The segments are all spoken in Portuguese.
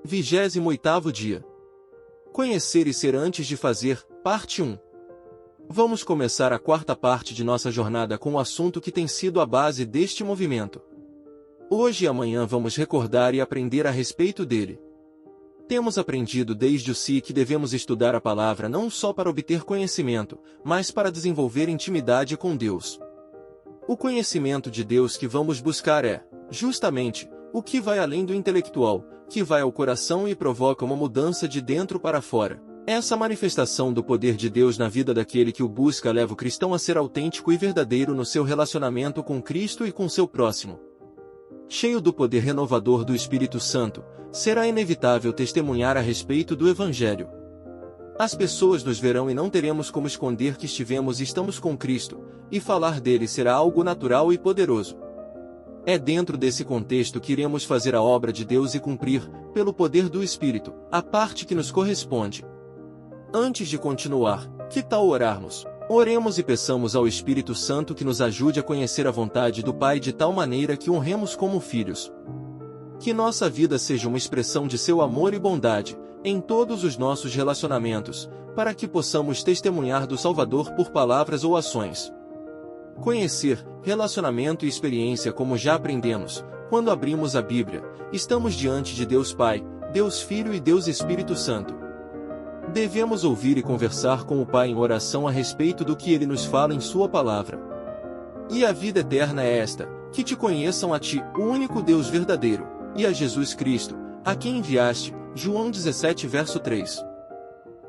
28º dia. Conhecer e ser antes de fazer, parte 1. Vamos começar a quarta parte de nossa jornada com o assunto que tem sido a base deste movimento. Hoje e amanhã vamos recordar e aprender a respeito dele. Temos aprendido desde o que devemos estudar a palavra não só para obter conhecimento, mas para desenvolver intimidade com Deus. O conhecimento de Deus que vamos buscar é, justamente, o que vai além do intelectual, que vai ao coração e provoca uma mudança de dentro para fora. Essa manifestação do poder de Deus na vida daquele que o busca leva o cristão a ser autêntico e verdadeiro no seu relacionamento com Cristo e com seu próximo. Cheio do poder renovador do Espírito Santo, será inevitável testemunhar a respeito do Evangelho. As pessoas nos verão e não teremos como esconder que estivemos e estamos com Cristo, e falar dele será algo natural e poderoso. É dentro desse contexto que iremos fazer a obra de Deus e cumprir, pelo poder do Espírito, a parte que nos corresponde. Antes de continuar, que tal orarmos? Oremos e peçamos ao Espírito Santo que nos ajude a conhecer a vontade do Pai de tal maneira que o honremos como filhos. Que nossa vida seja uma expressão de seu amor e bondade, em todos os nossos relacionamentos, para que possamos testemunhar do Salvador por palavras ou ações. Conhecer, relacionamento e experiência. Como já aprendemos, quando abrimos a Bíblia, estamos diante de Deus Pai, Deus Filho e Deus Espírito Santo. Devemos ouvir e conversar com o Pai em oração a respeito do que Ele nos fala em Sua palavra. E a vida eterna é esta, que te conheçam a Ti, o único Deus verdadeiro, e a Jesus Cristo, a quem enviaste. João 17 verso 3.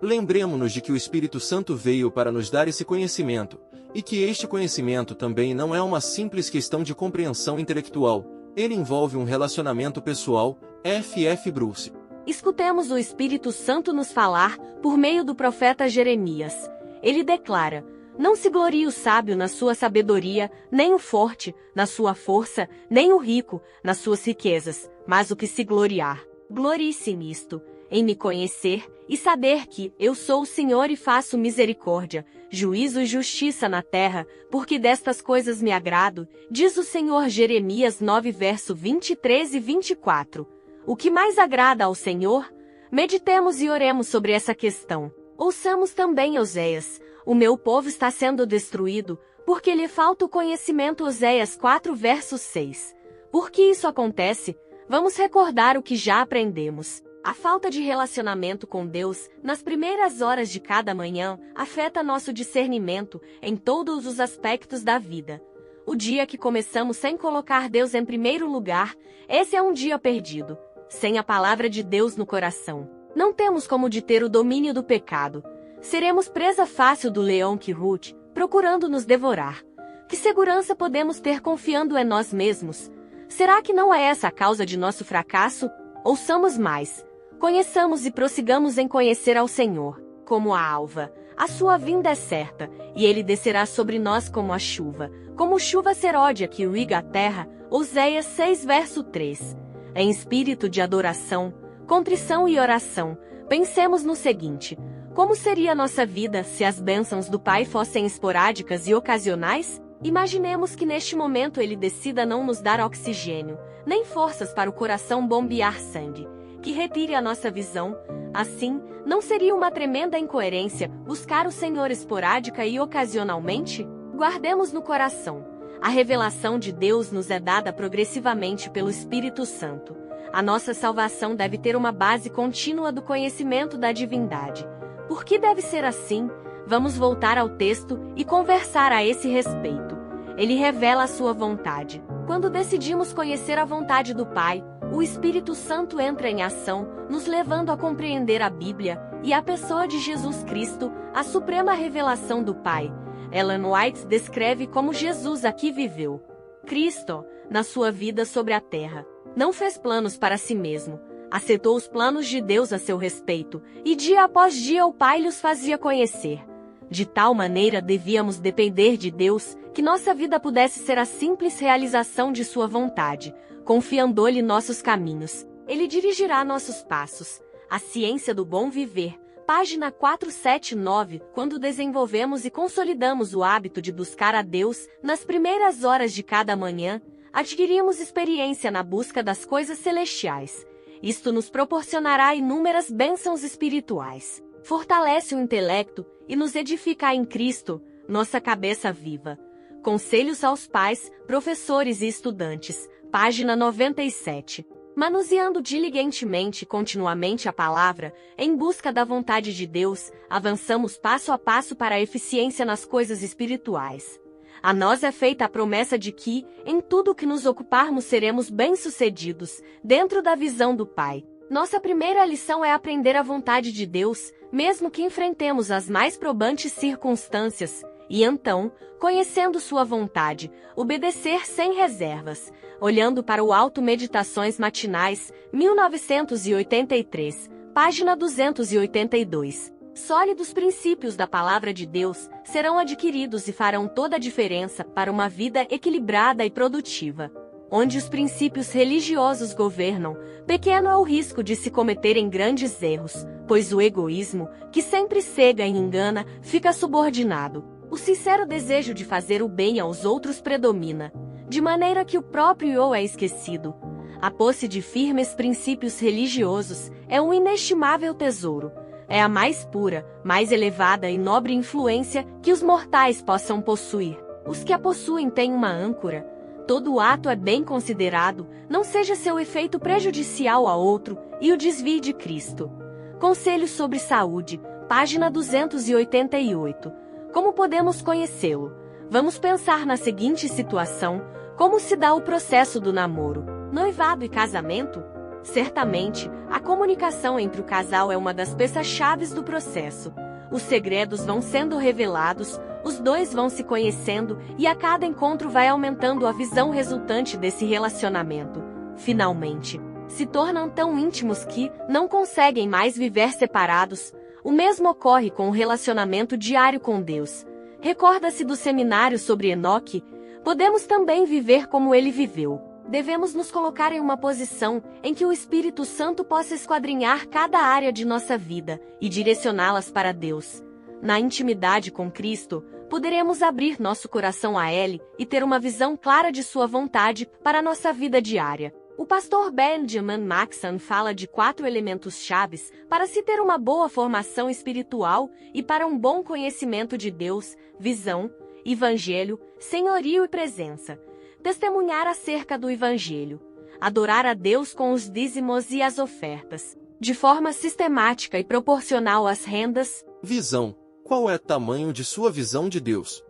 Lembremo-nos de que o Espírito Santo veio para nos dar esse conhecimento, e que este conhecimento também não é uma simples questão de compreensão intelectual, ele envolve um relacionamento pessoal. F.F. Bruce. Escutemos o Espírito Santo nos falar, por meio do profeta Jeremias. Ele declara: não se glorie o sábio na sua sabedoria, nem o forte, na sua força, nem o rico, nas suas riquezas, mas o que se gloriar, glorie-se nisto, em me conhecer, e saber que eu sou o Senhor e faço misericórdia, juízo e justiça na terra, porque destas coisas me agrado, diz o Senhor. Jeremias 9 verso 23 e 24. O que mais agrada ao Senhor? Meditemos e oremos sobre essa questão. Ouçamos também Oséias: o meu povo está sendo destruído, porque lhe falta o conhecimento. Oséias 4 verso 6. Por que isso acontece? Vamos recordar o que já aprendemos. A falta de relacionamento com Deus, nas primeiras horas de cada manhã, afeta nosso discernimento em todos os aspectos da vida. O dia que começamos sem colocar Deus em primeiro lugar, esse é um dia perdido. Sem a palavra de Deus no coração, não temos como deter o domínio do pecado. Seremos presa fácil do leão que rute, procurando nos devorar. Que segurança podemos ter confiando em nós mesmos? Será que não é essa a causa de nosso fracasso? Ouçamos mais. Conheçamos e prossigamos em conhecer ao Senhor. Como a alva, a sua vinda é certa, e ele descerá sobre nós como a chuva, como chuva seródia que irriga a terra. Oséias 6 verso 3. Em espírito de adoração, contrição e oração, pensemos no seguinte: como seria nossa vida se as bênçãos do Pai fossem esporádicas e ocasionais? Imaginemos que neste momento ele decida não nos dar oxigênio, nem forças para o coração bombear sangue, que retire a nossa visão. Assim, não seria uma tremenda incoerência buscar o Senhor esporádica e ocasionalmente? Guardemos no coração. A revelação de Deus nos é dada progressivamente pelo Espírito Santo. A nossa salvação deve ter uma base contínua do conhecimento da divindade. Por que deve ser assim? Vamos voltar ao texto e conversar a esse respeito. Ele revela a sua vontade. Quando decidimos conhecer a vontade do Pai, o Espírito Santo entra em ação, nos levando a compreender a Bíblia e a pessoa de Jesus Cristo, a suprema revelação do Pai. Ellen White descreve como Jesus aqui viveu. Cristo, na sua vida sobre a terra, não fez planos para si mesmo, aceitou os planos de Deus a seu respeito, e dia após dia o Pai lhes fazia conhecer. De tal maneira devíamos depender de Deus, que nossa vida pudesse ser a simples realização de sua vontade, confiando-lhe nossos caminhos. Ele dirigirá nossos passos. A ciência do bom viver. Página 479. Quando desenvolvemos e consolidamos o hábito de buscar a Deus, nas primeiras horas de cada manhã, adquirimos experiência na busca das coisas celestiais. Isto nos proporcionará inúmeras bênçãos espirituais. Fortalece o intelecto e nos edifica em Cristo, nossa cabeça viva. Conselhos aos pais, professores e estudantes. Página 97. Manuseando diligentemente e continuamente a palavra, em busca da vontade de Deus, avançamos passo a passo para a eficiência nas coisas espirituais. A nós é feita a promessa de que, em tudo que nos ocuparmos seremos bem-sucedidos, dentro da visão do Pai. Nossa primeira lição é aprender a vontade de Deus, mesmo que enfrentemos as mais probantes circunstâncias, e então, conhecendo sua vontade, obedecer sem reservas. Olhando para o alto Meditações Matinais, 1983, página 282. Sólidos princípios da Palavra de Deus serão adquiridos e farão toda a diferença para uma vida equilibrada e produtiva. Onde os princípios religiosos governam, pequeno é o risco de se cometerem grandes erros, pois o egoísmo, que sempre cega e engana, fica subordinado. O sincero desejo de fazer o bem aos outros predomina, de maneira que o próprio eu é esquecido. A posse de firmes princípios religiosos é um inestimável tesouro. É a mais pura, mais elevada e nobre influência que os mortais possam possuir. Os que a possuem têm uma âncora. Todo ato é bem considerado, não seja seu efeito prejudicial a outro, e o desvie de Cristo. Conselhos sobre saúde, página 288. Como podemos conhecê-lo? Vamos pensar na seguinte situação: como se dá o processo do namoro, noivado e casamento? Certamente, a comunicação entre o casal é uma das peças-chaves do processo. Os segredos vão sendo revelados, os dois vão se conhecendo e a cada encontro vai aumentando a visão resultante desse relacionamento. Finalmente, se tornam tão íntimos que não conseguem mais viver separados. O mesmo ocorre com o relacionamento diário com Deus. Recorda-se do seminário sobre Enoque? Podemos também viver como ele viveu. Devemos nos colocar em uma posição em que o Espírito Santo possa esquadrinhar cada área de nossa vida e direcioná-las para Deus. Na intimidade com Cristo, poderemos abrir nosso coração a Ele e ter uma visão clara de sua vontade para a nossa vida diária. O pastor Benjamin Maxson fala de 4 elementos chaves para se ter uma boa formação espiritual e para um bom conhecimento de Deus: visão, evangelho, senhorio e presença. Testemunhar acerca do Evangelho. Adorar a Deus com os dízimos e as ofertas, de forma sistemática e proporcional às rendas. Visão. Qual é o tamanho de sua visão de Deus?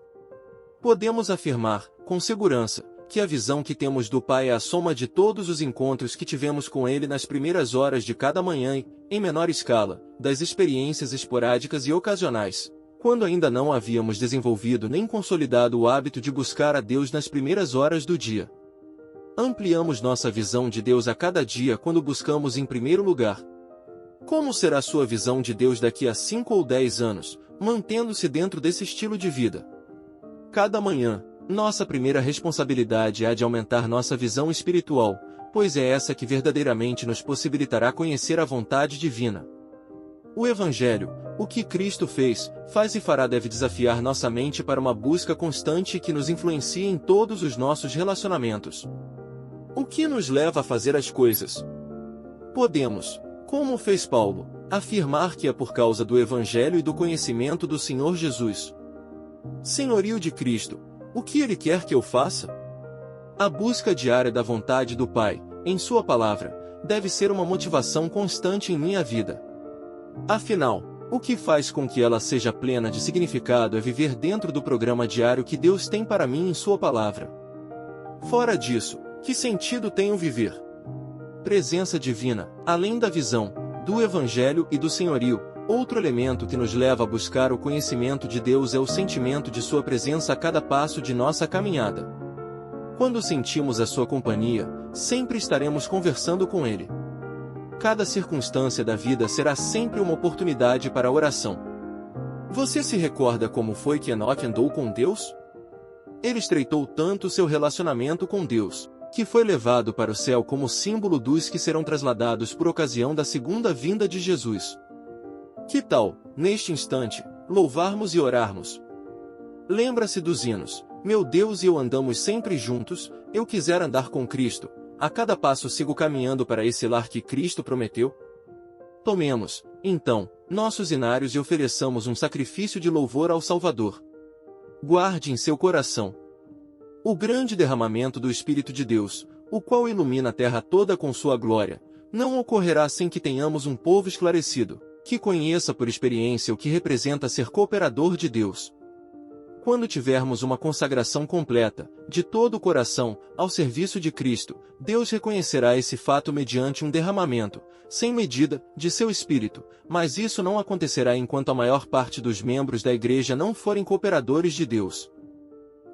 Podemos afirmar, com segurança, que a visão que temos do Pai é a soma de todos os encontros que tivemos com Ele nas primeiras horas de cada manhã e, em menor escala, das experiências esporádicas e ocasionais, quando ainda não havíamos desenvolvido nem consolidado o hábito de buscar a Deus nas primeiras horas do dia. Ampliamos nossa visão de Deus a cada dia quando buscamos em primeiro lugar. Como será sua visão de Deus daqui a 5 ou 10 anos, mantendo-se dentro desse estilo de vida? Cada manhã, nossa primeira responsabilidade é a de aumentar nossa visão espiritual, pois é essa que verdadeiramente nos possibilitará conhecer a vontade divina. O Evangelho, o que Cristo fez, faz e fará deve desafiar nossa mente para uma busca constante que nos influencie em todos os nossos relacionamentos. O que nos leva a fazer as coisas? Podemos, como fez Paulo, afirmar que é por causa do Evangelho e do conhecimento do Senhor Jesus. Senhorio de Cristo, o que Ele quer que eu faça? A busca diária da vontade do Pai, em Sua Palavra, deve ser uma motivação constante em minha vida. Afinal, o que faz com que ela seja plena de significado é viver dentro do programa diário que Deus tem para mim em Sua Palavra. Fora disso, que sentido tem o viver? Presença divina, além da visão, do Evangelho e do Senhorio, outro elemento que nos leva a buscar o conhecimento de Deus é o sentimento de Sua presença a cada passo de nossa caminhada. Quando sentimos a Sua companhia, sempre estaremos conversando com Ele. Cada circunstância da vida será sempre uma oportunidade para a oração. Você se recorda como foi que Enoque andou com Deus? Ele estreitou tanto seu relacionamento com Deus, que foi levado para o céu como símbolo dos que serão trasladados por ocasião da segunda vinda de Jesus. Que tal, neste instante, louvarmos e orarmos? Lembra-se dos hinos: meu Deus e eu andamos sempre juntos, eu quiser andar com Cristo. a cada passo sigo caminhando para esse lar que Cristo prometeu? Tomemos, então, nossos inários e ofereçamos um sacrifício de louvor ao Salvador. Guarde em seu coração o grande derramamento do Espírito de Deus, o qual ilumina a terra toda com sua glória, não ocorrerá sem que tenhamos um povo esclarecido, que conheça por experiência o que representa ser cooperador de Deus. Quando tivermos uma consagração completa, de todo o coração, ao serviço de Cristo, Deus reconhecerá esse fato mediante um derramamento, sem medida, de seu Espírito, mas isso não acontecerá enquanto a maior parte dos membros da Igreja não forem cooperadores de Deus.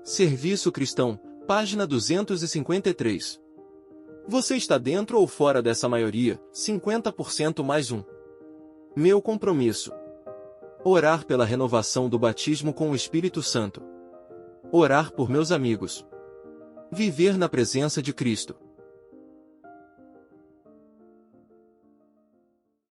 Serviço Cristão, página 253. Você está dentro ou fora dessa maioria, 50% mais um? Meu compromisso: orar pela renovação do batismo com o Espírito Santo. Orar por meus amigos. Viver na presença de Cristo.